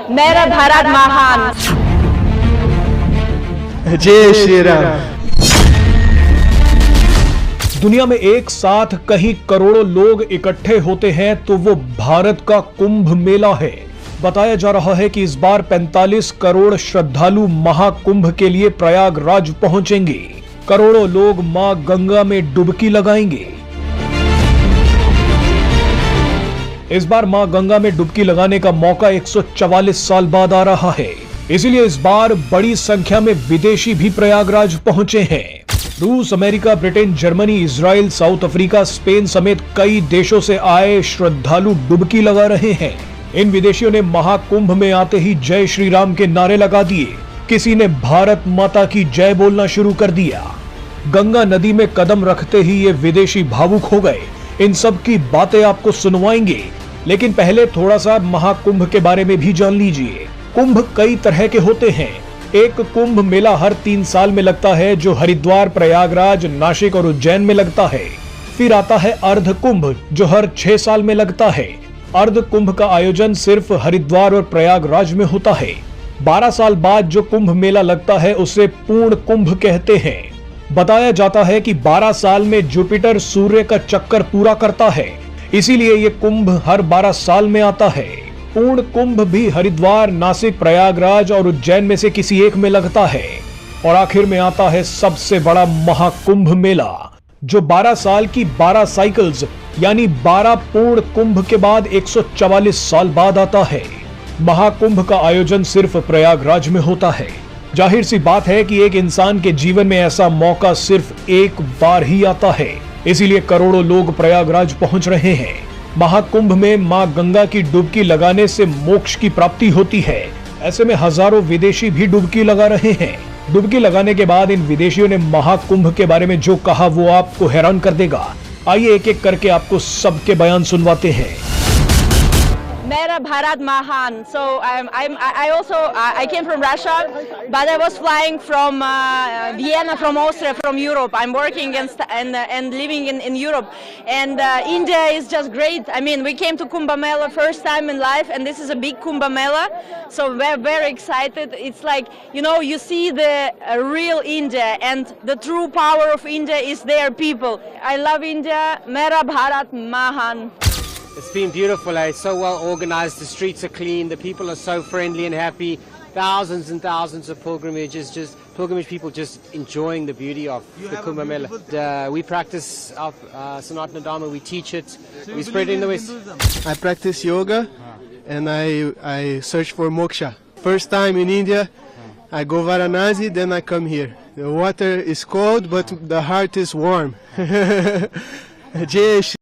मेरा भारत महान। जय श्री राम। दुनिया में एक साथ कहीं करोड़ों लोग इकट्ठे होते हैं तो वो भारत का कुंभ मेला है। बताया जा रहा है कि इस बार 45 करोड़ श्रद्धालु महाकुंभ के लिए प्रयागराज पहुंचेंगे। करोड़ों लोग मां गंगा में डुबकी लगाएंगे। इस बार मां गंगा में डुबकी लगाने का मौका 144 साल बाद आ रहा है। इसीलिए इस बार बड़ी संख्या में विदेशी भी प्रयागराज पहुंचे हैं। रूस, America, Britain, Germany, Israel, south Africa, Spain समेत कई देशों से आए श्रद्धालु डुबकी लगा रहे हैं। इन विदेशियों ने महाकुंभ में आते ही जय श्री राम के नारे लगा दिए। किसी ने भारत माता की जय बोलना शुरू कर दिया। गंगा नदी में कदम रखते ही ये विदेशी भावुक हो गए। इन सब की बातें आपको सुनवाएंगे, लेकिन पहले थोड़ा सा महाकुंभ के बारे में भी जान लीजिए। कुंभ कई तरह के होते हैं। एक कुंभ मेला हर 3 साल में लगता है, जो हरिद्वार, प्रयागराज, नासिक और उज्जैन में लगता है। फिर आता है अर्ध कुंभ, जो हर 6 साल में लगता है। अर्ध कुंभ का आयोजन सिर्फ हरिद्वार और प्रयागराज में होता है। 12 साल बाद जो कुंभ मेला लगता है उसे पूर्ण कुंभ कहते हैं। बताया जाता है कि 12 साल में जुपिटर सूर्य का चक्कर पूरा करता है, इसीलिए ये कुंभ हर 12 साल में आता है। पूर्ण कुंभ भी हरिद्वार, नासिक, प्रयागराज और उज्जैन में से किसी एक में लगता है। और आखिर में आता है सबसे बड़ा महाकुंभ मेला, जो 12 साल की 12 साइकिल्स यानी 12 पूर्ण कुंभ के बाद 144 साल बाद आता है। महाकुंभ का आयोजन सिर्फ प्रयागराज में होता है। जाहिर सी बात है कि एक इंसान के जीवन में ऐसा मौका सिर्फ एक बार ही आता है, इसीलिए करोड़ों लोग प्रयागराज पहुंच रहे हैं। महाकुंभ में मां गंगा की डुबकी लगाने से मोक्ष की प्राप्ति होती है। ऐसे में हजारों विदेशी भी डुबकी लगा रहे हैं। डुबकी लगाने के बाद इन विदेशियों ने महाकुंभ के बारे में जो कहा वो आपको हैरान कर देगा। आइए एक एक करके आपको सबके बयान सुनवाते हैं। मेरा भारत महान. So I came from Russia, but I was flying from Vienna, from Austria, from Europe. I'm working and living in Europe, and India is just great. I mean, we came to Kumbh Mela first time in life, and this is a big Kumbh Mela, so we're very excited. It's like, you know, you see the real India, and the true power of India is their people. I love India. Mera Bharat Mahan. It's been beautiful. It's so well organized. The streets are clean. The people are so friendly and happy. Thousands and thousands of pilgrimage people just enjoying the beauty of the Kumbh Mela. We practice our Sanatana Dharma. We teach it. We spread it in the West. I practice yoga and I search for moksha. First time in India, I go Varanasi, then I come here. The water is cold, but the heart is warm. Jai Shri